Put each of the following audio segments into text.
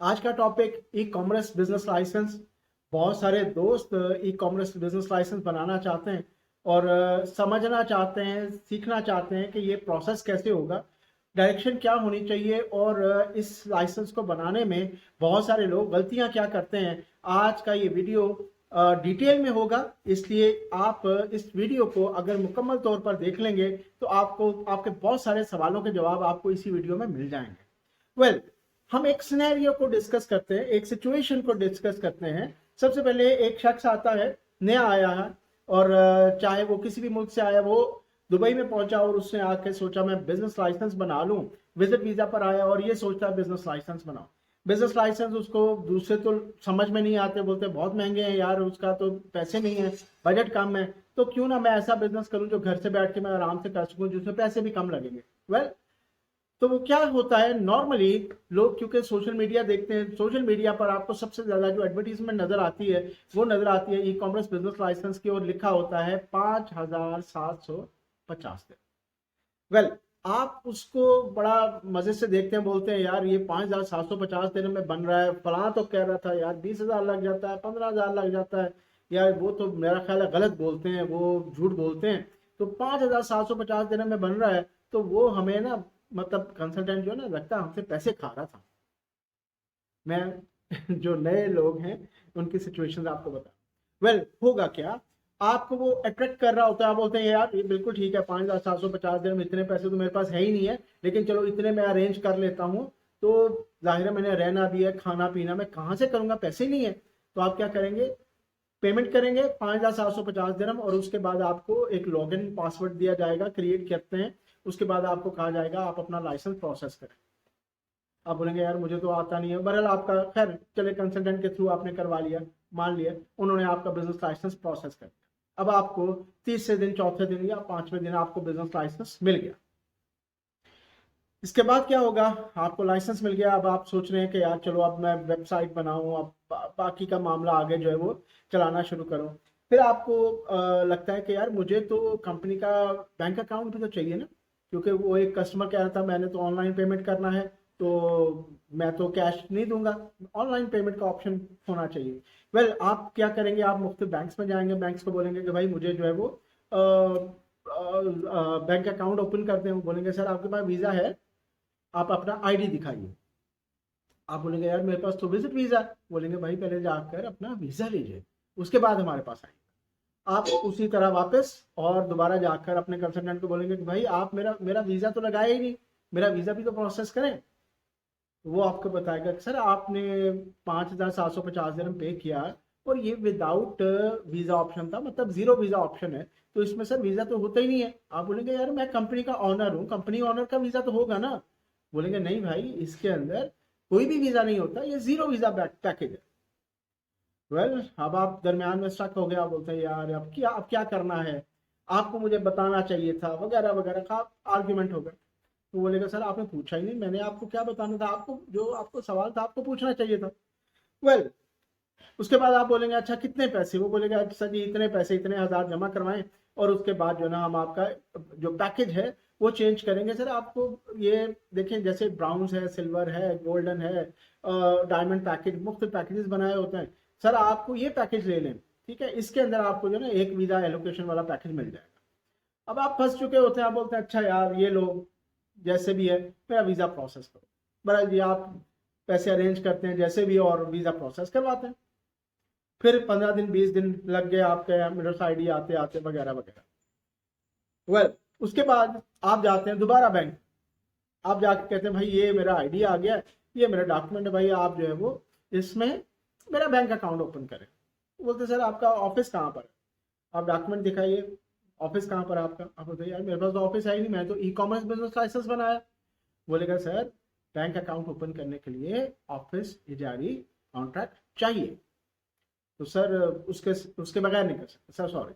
आज का topic e commerce business license. बहुत सारे दोस्त ई कॉमर्स बिजनेस लाइसेंस बनाना चाहते हैं और समझना चाहते हैं, सीखना चाहते हैं कि ये प्रोसेस कैसे होगा, डायरेक्शन क्या होनी चाहिए और इस लाइसेंस को बनाने में बहुत सारे लोग गलतियां क्या करते हैं। आज का ये वीडियो डिटेल में होगा, इसलिए आप इस वीडियो को अगर मुकम्मल तौर पर देख लेंगे तो आपको आपके बहुत सारे सवालों के जवाब आपको इसी वीडियो में मिल जाएंगे। वेल, हम एक सिनेरियो को डिस्कस करते हैं, एक सिचुएशन को डिस्कस करते हैं। सबसे पहले एक शख्स आता है, नया आया है और चाहे वो किसी भी मुल्क से आया, वो दुबई में पहुंचा और उसने आके सोचा मैं बिजनेस लाइसेंस बना लूं। विजिट वीजा पर आया और ये सोचता है बिजनेस लाइसेंस बनाओ। बिजनेस लाइसेंस उसको दूसरे तो समझ में नहीं आते, बोलते बहुत महंगे हैं यार, उसका तो पैसे नहीं है, बजट कम है, तो क्यों ना मैं ऐसा बिजनेस करूं जो घर से बैठ के मैं आराम से कर सकूं, जिसमें पैसे भी कम लगेंगे। वेल, तो वो क्या होता है, नॉर्मली लोग क्योंकि सोशल मीडिया देखते हैं, सोशल मीडिया पर आपको सबसे ज्यादा जो एडवर्टीजमेंट नजर आती है वो नजर आती है ई कॉमर्स बिजनेस लाइसेंस की, और लिखा होता है 5,750 दिन। वेल, आप उसको बड़ा मजे से देखते हैं, बोलते हैं यार ये 5,750 दिन में बन रहा है, फलां तो कह रहा था यार 20,000 लग जाता है, 15,000 लग जाता है, यार वो तो मेरा ख्याल है गलत बोलते हैं, वो झूठ बोलते हैं। तो 5,750 दिन में बन रहा है, तो वो हमें ना, मतलब कंसल्टेंट जो है ना, लगता है हमसे पैसे खा रहा था। मैं जो नए लोग हैं उनकी सिचुएशन आपको बता। वेल, होगा क्या, आपको वो अट्रैक्ट कर रहा होता है, आप बोलते हैं यार ये बिल्कुल ठीक है, 5,750 दिन में इतने पैसे तो मेरे पास है ही नहीं है, लेकिन चलो इतने मैं अरेंज कर लेता हूँ। तो जाहिर है मैंने रहना भी है, खाना पीना मैं कहाँ से करूंगा, पैसे नहीं है। तो आप क्या करेंगे, पेमेंट करेंगे 5,750 dirham, और उसके बाद आपको एक लॉगिन पासवर्ड दिया जाएगा, क्रिएट करते हैं। उसके बाद आपको कहा जाएगा आप अपना लाइसेंस प्रोसेस करें। आप बोलेंगे यार मुझे तो आता नहीं है, बहरहाल आपका खैर चले, कंसल्टेंट के थ्रू आपने करवा लिया, मान लिया उन्होंने आपका बिजनेस लाइसेंस प्रोसेस कर दिया। अब आपको तीसरे दिन, चौथे दिन या पांचवें दिन आपको बिजनेस लाइसेंस मिल गया। इसके बाद क्या होगा, आपको लाइसेंस मिल गया, अब आप सोच रहे हैं कि यार चलो अब मैं वेबसाइट बनाऊं, अब बाकी का मामला आगे जो है वो चलाना शुरू करो। फिर आपको लगता है कि यार मुझे तो कंपनी का बैंक अकाउंट भी तो चाहिए ना, क्योंकि वो एक कस्टमर कह रहा था मैंने तो ऑनलाइन पेमेंट करना है, तो मैं तो कैश नहीं दूंगा, ऑनलाइन पेमेंट का ऑप्शन होना चाहिए। वेल, आप क्या करेंगे, आप मुख्तलिफ बैंक्स में जाएंगे, बैंक्स को बोलेंगे कि भाई मुझे जो है वो बैंक अकाउंट ओपन करते हैं। वो बोलेंगे सर आपके पास वीज़ा है, आप अपना आईडी दिखाइए। आप बोलेंगे यार मेरे पास तो विजिट वीजा है। बोलेंगे भाई पहले जाकर अपना वीजा लीजिए, उसके बाद हमारे पास आइए। आप उसी तरह वापस और दोबारा जाकर अपने कंसल्टेंट को बोलेंगे कि भाई आप मेरा मेरा वीजा तो लगाया ही नहीं, मेरा वीजा भी तो प्रोसेस करें। तो वो आपको बताएगा कि सर आपने 5,750 पे किया और ये विदाउट वीजा ऑप्शन था, मतलब जीरो वीजा ऑप्शन है, तो इसमें सर वीजा तो होता ही नहीं है। आप बोलेंगे यार मैं कंपनी का ऑनर हूँ, कंपनी ऑनर का वीजा तो होगा ना। बोलेंगे नहीं भाई, इसके अंदर कोई भी वीजा नहीं होता, ये जीरो वीजा पैकेज है। वेल, अब आप दरमियान में स्टक हो गया, बोलते हैं यार अब क्या करना है, आपको मुझे बताना चाहिए था, वगैरह वगैरह का आर्ग्यूमेंट हो गया। तो बोलेगा सर आपने पूछा ही नहीं, मैंने आपको क्या बताना था, आपको जो आपको सवाल था आपको पूछना चाहिए था। वेल, उसके बाद आप बोलेंगे अच्छा कितने पैसे, वो बोलेगा अच्छा जी इतने पैसे, इतने हजार जमा करवाएं, और उसके बाद जो है ना हम आपका जो पैकेज है वो चेंज करेंगे। सर आपको ये देखें, जैसे ब्राउन है, सिल्वर है, गोल्डन है, डायमंड पैकेज, मुख्तलिफ पैकेजेस बनाए होते हैं, सर आपको ये पैकेज ले लें, ठीक है, इसके अंदर आपको जो है ना एक वीजा एलोकेशन वाला पैकेज मिल जाएगा। अब आप फंस चुके होते हैं, आप बोलते हैं अच्छा यार ये लोग जैसे भी है मेरा वीजा प्रोसेस करो। बड़ा जी, आप पैसे अरेंज करते हैं जैसे भी और वीजा प्रोसेस करवाते हैं। फिर 15 दिन 20 दिन लग गए आपके एमिरेट्स आईडी आते आते, वगैरह वगैरह। वेल, उसके बाद आप जाते हैं दोबारा बैंक, आप जाके कहते हैं भाई ये मेरा आईडी आ गया, ये मेरा डॉक्यूमेंट है, भाई आप जो है वो इसमें मेरा बैंक अकाउंट ओपन करें। बोलते सर आपका ऑफिस कहाँ पर है, आप डॉक्यूमेंट दिखाइए, ऑफिस कहाँ पर है आपका। आप बोलते यार मेरे पास तो ऑफिस है ही नहीं, मैं तो ई कॉमर्स बिजनेस लाइसेंस बनाया। बोलेगा सर बैंक अकाउंट ओपन करने के लिए ऑफिस इजारी कॉन्ट्रैक्ट चाहिए, तो सर उसके उसके बगैर नहीं कर सकते सर, सॉरी।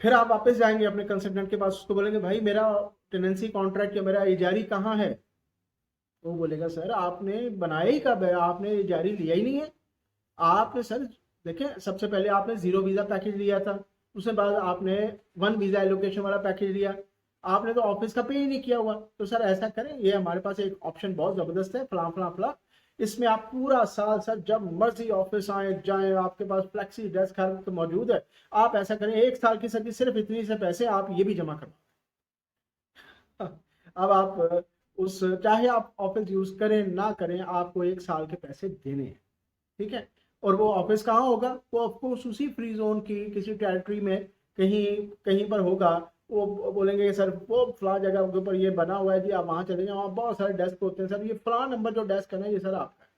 फिर आप वापस जाएंगे अपने कंसल्टेंट के पास, उसको बोलेंगे भाई मेरा टेनेंसी कॉन्ट्रैक्ट या मेरा इजारी कहाँ है। तो वो बोलेगा सर आपने बनाया ही कब है, आपने इजारी लिया ही नहीं है। आपने सर देखें, सबसे पहले आपने जीरो वीजा पैकेज लिया था, उसके बाद आपने वन वीजा एलोकेशन वाला पैकेज लिया, आपने तो ऑफिस का पे ही नहीं किया हुआ। तो सर ऐसा करें, ये हमारे पास एक ऑप्शन बहुत जबरदस्त है, फला फला फला, इसमें आप पूरा साल सर जब मर्जी ऑफिस आए जाएं, आपके पास फ्लेक्सी डेस्क हर वक्त मौजूद है। आप ऐसा करें, 1 साल की सर की सिर्फ इतनी से पैसे आप ये भी जमा करवा। अब आप उस चाहे आप ऑफिस यूज करें ना करें, आपको 1 साल के पैसे देने हैं, ठीक है। और वो ऑफिस कहाँ होगा? वो ऑफकोर्स उसी फ्री जोन की किसी टेरिटरी में कहीं कहीं पर होगा। वो बोलेंगे कि सर वो फला जगह के ऊपर ये बना हुआ है जी, आप वहाँ चले जाए, वहाँ बहुत सारे डेस्क होते हैं सर, ये फला नंबर जो डेस्क है ना ये सर आपका है।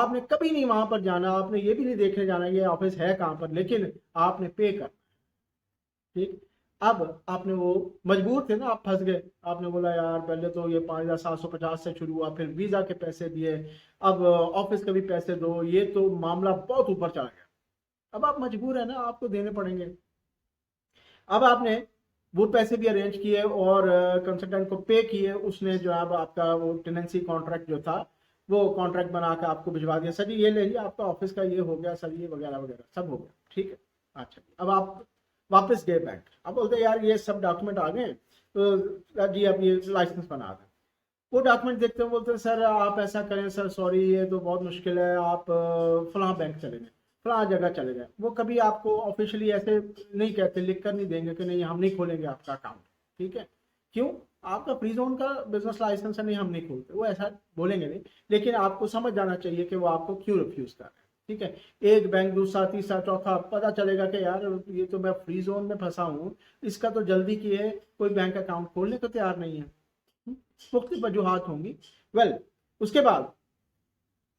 आपने कभी नहीं वहां पर जाना, आपने ये भी नहीं देखने जाना ये ऑफिस है कहाँ पर, लेकिन आपने पे कर, ठीक। अब आपने वो मजबूर थे ना, आप फंस गए, आपने बोला यार पहले तो ये 5,750 से शुरू हुआ, फिर वीजा के पैसे दिए, अब ऑफिस के भी पैसे दो, ये तो मामला बहुत ऊपर चला गया। अब आप मजबूर है ना, आपको देने पड़ेंगे। अब आपने वो पैसे भी अरेंज किए और कंसल्टेंट को पे किए, उसने जो है अब आपका वो टेनेंसी कॉन्ट्रैक्ट जो था वो कॉन्ट्रैक्ट बना के आपको भिजवा दिया, सर जी ये ले लिया आपका ऑफिस का, ये हो गया सर, ये वगैरह वगैरह सब हो गया, ठीक है। अच्छा, अब आप वापस गए बैंक, अब बोलते यार ये सब डॉक्यूमेंट आ गए, तो सर जी आप ये लाइसेंस बना दें। वो डॉक्यूमेंट देखते हैं, बोलते हैं सर आप ऐसा करें सर, सॉरी ये तो बहुत मुश्किल है, आप फलां बैंक चले जाएं, फलां जगह चले जाएं। वो कभी आपको ऑफिशियली ऐसे नहीं कहते, लिख कर नहीं देंगे कि नहीं हम नहीं खोलेंगे आपका अकाउंट, ठीक है। क्यों? आपका फ्री जोन का बिजनेस लाइसेंस है, नहीं हम नहीं खोलते, वो ऐसा बोलेंगे नहीं। लेकिन आपको समझ जाना चाहिए कि वो आपको क्यों रिफ्यूज कर रहे हैं, ठीक है। एक बैंक, दूसरा, तीसरा, चौथा, पता चलेगा कि यार ये तो मैं फ्री जोन में फंसा हूँ, इसका तो जल्दी की है, कोई बैंक अकाउंट खोलने को तैयार नहीं है, मुख्तलिफ वजूहात होंगी। वेल, उसके बाद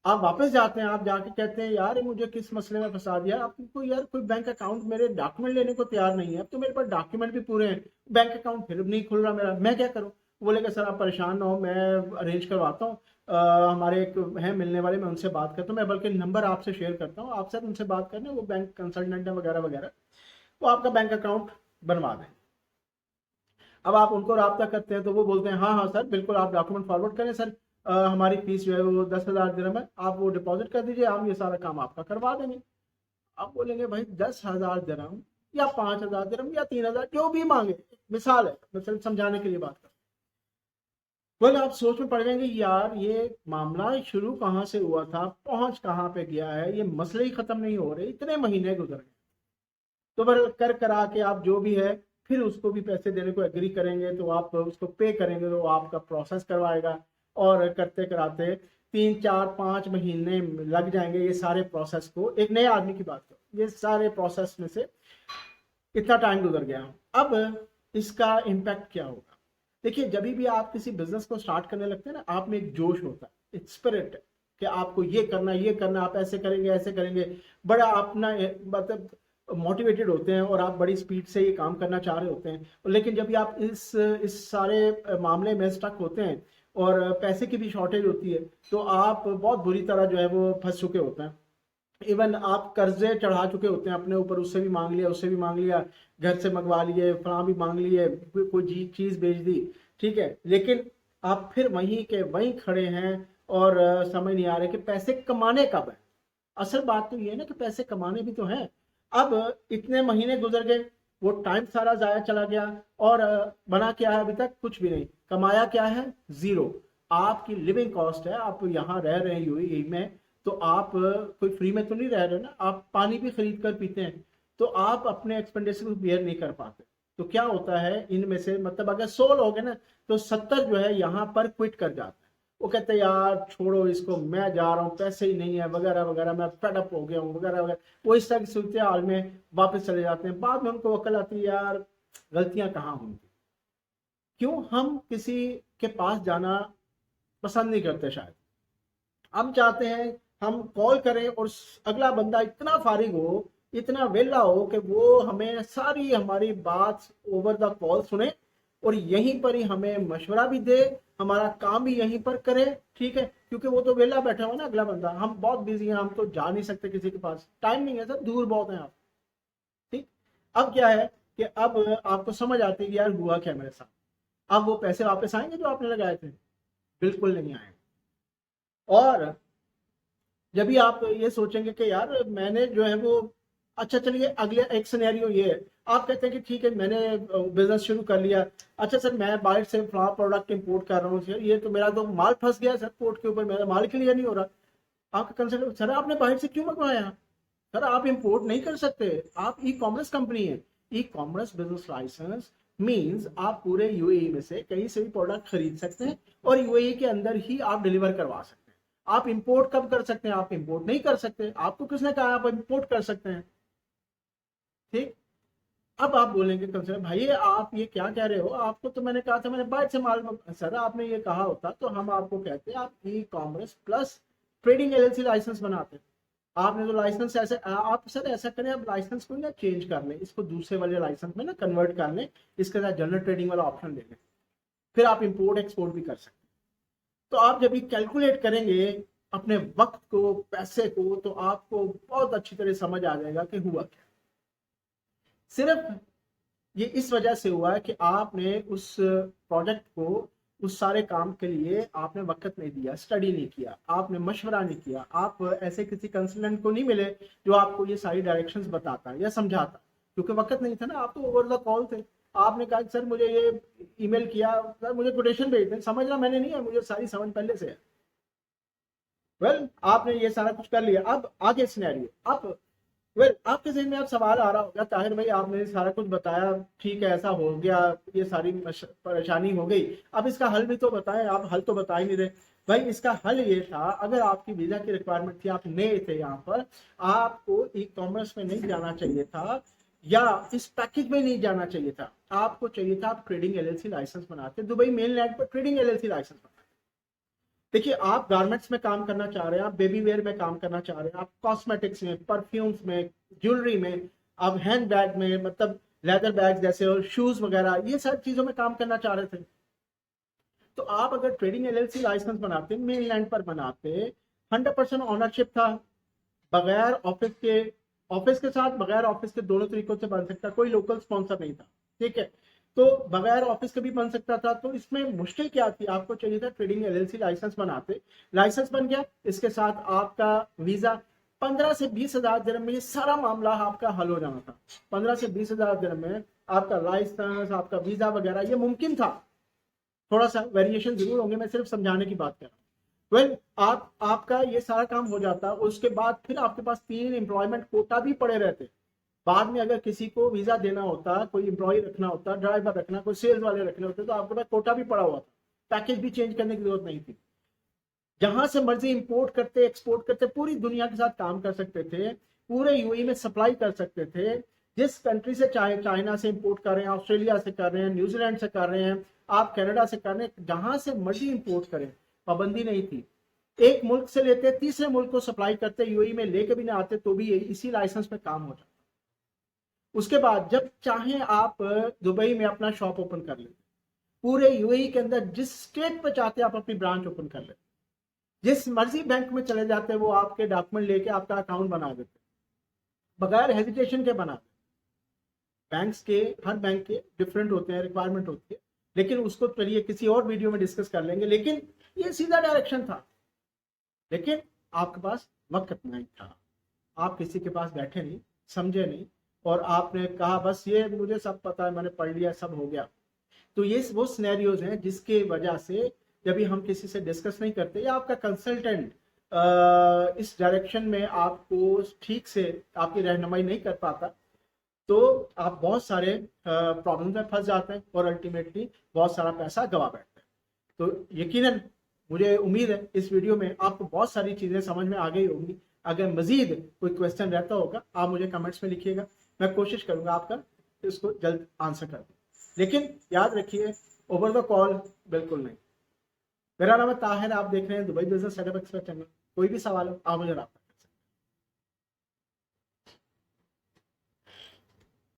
आप वापस जाते हैं, आप जाके कहते हैं यार मुझे किस मसले में फंसा दिया, आपको यार कोई बैंक अकाउंट मेरे डॉक्यूमेंट लेने को तैयार नहीं है, अब तो मेरे पास डॉक्यूमेंट भी पूरे हैं, बैंक अकाउंट फिर नहीं खुल रहा मेरा, मैं क्या करूं? बोलेगा सर आप परेशान ना हो, मैं अरेंज करवाता हूँ, हमारे एक हैं मिलने वाले, मैं उनसे बात करता हूँ, मैं बल्कि नंबर आपसे शेयर करता हूँ, आप सर उनसे बात करना, वो बैंक कंसल्टेंट है वगैरह वगैरह, वो आपका बैंक अकाउंट बनवा दें। अब आप उनको रब्ता करते हैं तो वो बोलते हैं हाँ हाँ सर बिल्कुल, आप डॉक्यूमेंट फॉरवर्ड करें सर, हमारी फीस जो है वो 10,000 दिरहम है, आप वो डिपॉजिट कर दीजिए, हम ये सारा काम आपका करवा देंगे। आप बोलेंगे भाई 10,000 दिरहम या 5,000 दिरहम या 3,000 जो भी मांगे, मिसाल है, मतलब समझाने के लिए बात कर, बोले आप सोच में पड़ जाएंगे यार ये मामला शुरू कहाँ से हुआ था, पहुंच कहाँ पे गया है, ये मसले ही खत्म नहीं हो रहे, इतने महीने गुजर गए। तो फिर कर करा के आप जो भी है, फिर उसको भी पैसे देने को एग्री करेंगे, तो आप उसको पे करेंगे तो आपका प्रोसेस करवाएगा, और करते कराते 3, 4, 5 महीने लग जाएंगे ये सारे प्रोसेस को, एक नए आदमी की बात करो, ये सारे प्रोसेस में से इतना टाइम गुजर गया। अब इसका इम्पैक्ट क्या होगा? देखिए जब भी आप किसी बिजनेस को स्टार्ट करने लगते हैं ना, आप में एक जोश होता है, एक स्पिरिट है कि आपको ये करना ये करना, आप ऐसे करेंगे ऐसे करेंगे, बड़ा अपना मतलब मोटिवेटेड होते हैं और आप बड़ी स्पीड से ये काम करना चाह रहे होते हैं। लेकिन जब भी आप इस सारे मामले में स्टक होते हैं और पैसे की भी शॉर्टेज होती है, तो आप बहुत बुरी तरह जो है वो फंस चुके होते हैं। इवन आप कर्जे चढ़ा चुके होते हैं अपने ऊपर, उससे भी मांग लिया उससे भी मांग लिया, घर से मंगवा लिए, फलां भी मांग लिए, कोई चीज बेच दी, ठीक है। लेकिन आप फिर वहीं के वहीं खड़े हैं और समझ नहीं आ रहा कि पैसे कमाने कब है। असल बात तो ये है ना कि पैसे कमाने भी तो हैं। अब इतने महीने गुजर गए, वो टाइम सारा जाया चला गया, और बना क्या है? अभी तक कुछ भी नहीं कमाया, क्या है? जीरो। आपकी लिविंग कॉस्ट है, आप यहाँ रह रहे हैं यूएई में, तो आप कोई फ्री में तो नहीं रह रहे ना, आप पानी भी खरीद कर पीते हैं, तो आप अपने एक्सपेंडिचर को बियर नहीं कर पाते। तो क्या होता है इनमें से, मतलब अगर 100 लोग हैं ना, तो 70 जो है यहाँ पर क्विट कर जाते हैं, वो कहते हैं यार छोड़ो इसको, मैं जा रहा हूँ, पैसे ही नहीं है वगैरह वगैरह, मैं फेड अप हो गया हूँ वगैरह वगैरह, वो इस तरह की सूरत हाल में वापस चले जाते हैं। बाद में उनको अकल आती है यार गलतियां कहाँ हुई थी, क्यों हम किसी के पास जाना पसंद नहीं करते शायद, हम चाहते हैं हम कॉल करें और अगला बंदा इतना फारिग हो, इतना वेला हो कि वो हमें सारी हमारी बात ओवर द कॉल सुने और यहीं पर ही हमें मशवरा भी दे, हमारा काम भी यहीं पर करे, ठीक है। क्योंकि वो तो वेला बैठा हुआ ना अगला बंदा, हम बहुत बिजी हैं, हम तो जा नहीं सकते किसी के पास, टाइम नहीं है सर, दूर बहुत है आप, ठीक। अब क्या है कि अब आपको समझ आती है कि यार हुआ क्या मेरे साथ। अब वो पैसे वापस आएंगे जो आपने लगाए थे? बिल्कुल नहीं आएंगे। और जब भी आप ये सोचेंगे कि यार मैंने जो है वो अच्छा चलिए अगले एक सिनेरियो ये है, आप कहते हैं कि ठीक है मैंने बिजनेस शुरू कर लिया, अच्छा सर मैं बाहर से फ्लावर प्रोडक्ट इंपोर्ट कर रहा हूँ सर, ये तो मेरा तो माल फंस गया सर पोर्ट के ऊपर, मेरा माल क्लियर नहीं हो रहा। आपका कंसल्ट, सर आपने बाहर से क्यों मंगवाया? सर आप इंपोर्ट नहीं कर सकते, आप ई कॉमर्स कंपनी है। E commerce business license means आप पूरे यूएई में से कहीं से भी प्रोडक्ट खरीद सकते हैं और यूएई के अंदर ही आप डिलीवर करवा सकते हैं। आप इंपोर्ट कब कर सकते हैं? आप इंपोर्ट नहीं कर सकते, आपको किसने कहा आप इंपोर्ट कर सकते हैं? ठीक। अब आप बोलेंगे कंसर्न भाई आप ये क्या कह रहे हो, आपको तो मैंने कहा था मैंने बाहर से माल सर आपने ये कहा होता तो हम आपको कहते आप e commerce plus trading LLC license बनाते। आपने तो लाइसेंस ऐसे आप सर ऐसा करें, आप लाइसेंस को ना चेंज कर लें, इसको दूसरे वाले लाइसेंस में ना कन्वर्ट कर लें, इसके साथ जनरल ट्रेडिंग वाला ऑप्शन ले लें, फिर आप इंपोर्ट एक्सपोर्ट भी कर सकते हैं। तो आप जब ये कैलकुलेट करेंगे अपने वक्त को पैसे को तो आपको बहुत अच्छी तरह समझ आ जाएगा कि हुआ क्या। सिर्फ ये इस वजह से हुआ है कि आपने उस प्रोजेक्ट को, उस सारे काम के लिए आपने वक्त नहीं दिया, स्टडी नहीं किया, आपने मशवरा नहीं किया, आप ऐसे किसी कंसल्टेंट को नहीं मिले जो आपको ये सारी डायरेक्शंस बताता या समझाता, क्योंकि वक्त नहीं था ना, आप तो ओवर द कॉल थे। आपने कहा सर मुझे ये ईमेल किया, सर मुझे कोटेशन भेज दें, समझना मैंने नहीं है, मुझे सारी समझ पहले से है। आपने ये सारा कुछ कर लिया। अब आगे सिनेरियो, अब आपके जहन में आप सवाल आ रहा होगा ताहिर भाई आपने सारा कुछ बताया, ठीक है ऐसा हो गया, ये सारी परेशानी हो गई, अब इसका हल भी तो बताएं, आप हल तो बता ही नहीं रहे। भाई इसका हल ये था, अगर आपकी वीजा की रिक्वायरमेंट थी, आप नए थे यहाँ पर, आपको ई कॉमर्स में नहीं जाना चाहिए था या इस पैकेज में नहीं जाना चाहिए था, आपको चाहिए था आप ट्रेडिंग एलएलसी लाइसेंस बनाते, दुबई मेन लैंड पर ट्रेडिंग एलएलसी लाइसेंस बनाते। देखिए आप गारमेंट्स में काम करना चाह रहे हैं, आप बेबी वेयर में काम करना चाह रहे हैं, आप कॉस्मेटिक्स में, परफ्यूम्स में, ज्वेलरी में, आप हैंड बैग में, मतलब लेदर बैग जैसे और शूज वगैरह, ये सब चीजों में काम करना चाह रहे थे, तो आप अगर ट्रेडिंग एलएलसी लाइसेंस बनाते, मेनलैंड पर बनाते, 100% ऑनरशिप था, बगैर ऑफिस के, ऑफिस के साथ बगैर ऑफिस के दोनों तरीकों से बन सकता, कोई लोकल स्पॉन्सर नहीं था, ठीक है, तो बगैर ऑफिस के भी बन सकता था। तो इसमें मुश्किल क्या थी, आपको चाहिए था ट्रेडिंग एलएलसी लाइसेंस बनाते, लाइसेंस बन गया, इसके साथ आपका वीजा, 15 से 20 हजार दिरहम में ये सारा मामला आपका हल हो जाना था। 15 से 20 हजार दिरहम में आपका लाइसेंस, आपका वीजा वगैरह ये मुमकिन था। थोड़ा सा वेरिएशन जरूर होंगे, मैं सिर्फ समझाने की बात कर रहा हूँ। आपका ये सारा काम हो जाता, उसके बाद फिर आपके पास 3 एम्प्लॉयमेंट कोटा भी पड़े रहते। बाद में अगर किसी को वीजा देना होता, कोई एम्प्लॉय रखना होता, ड्राइवर रखना, कोई सेल्स वाले रखने होते, तो आपके पास कोटा भी पड़ा हुआ था, पैकेज भी चेंज करने की जरूरत नहीं थी, जहां से मर्जी इंपोर्ट करते एक्सपोर्ट करते पूरी दुनिया के साथ काम कर सकते थे, पूरे यूएई में सप्लाई कर सकते थे, जिस कंट्री से चाहे, चाइना से इंपोर्ट कर रहे हैं, ऑस्ट्रेलिया से कर रहे हैं, न्यूजीलैंड से कर रहे हैं, आप कनाडा से कर रहे हैं, जहां से मर्जी इंपोर्ट करें, पाबंदी नहीं थी। एक मुल्क से लेते तीसरे मुल्क को सप्लाई करते, यूएई में लेके भी ना आते तो भी इसी लाइसेंस पे काम हो जाता। उसके बाद जब चाहें आप दुबई में अपना शॉप ओपन कर लेते, पूरे यूएई के अंदर जिस स्टेट पे चाहते आप अपनी ब्रांच ओपन कर लेते, जिस मर्जी बैंक में चले जाते वो आपके डॉक्यूमेंट लेके आपका अकाउंट बना देते, बगैर हेजिटेशन के बना देते। बैंक्स के, हर बैंक के डिफरेंट होते हैं, रिक्वायरमेंट होती है, लेकिन उसको चलिए किसी और वीडियो में डिस्कस कर लेंगे। लेकिन ये सीधा डायरेक्शन था, लेकिन आपके पास वक्त नहीं था, आप किसी के पास बैठे नहीं, समझे नहीं, और आपने कहा बस ये मुझे सब पता है, मैंने पढ़ लिया, सब हो गया। तो ये वो सिनेरियोज हैं जिसके वजह से जब हम किसी से डिस्कस नहीं करते या आपका कंसल्टेंट इस डायरेक्शन में आपको ठीक से आपकी रहनुमाई नहीं कर पाता, तो आप बहुत सारे प्रॉब्लम में फंस जाते हैं और अल्टीमेटली बहुत सारा पैसा गवा बैठते हैं। तो यकीनन मुझे उम्मीद है इस वीडियो में आपको बहुत सारी चीज़ें समझ में आ गई होंगी। अगर मजीद कोई क्वेश्चन रहता होगा आप मुझे कमेंट्स में लिखिएगा, मैं कोशिश करूंगा आपका इसको जल्द आंसर कर दूं। लेकिन याद रखिए ओवर द कॉल बिल्कुल नहीं। मेरा नाम है ताहिर, आप देख रहे हैं Dubai business setup expert channel. कोई भी सवाल हो आप मुझे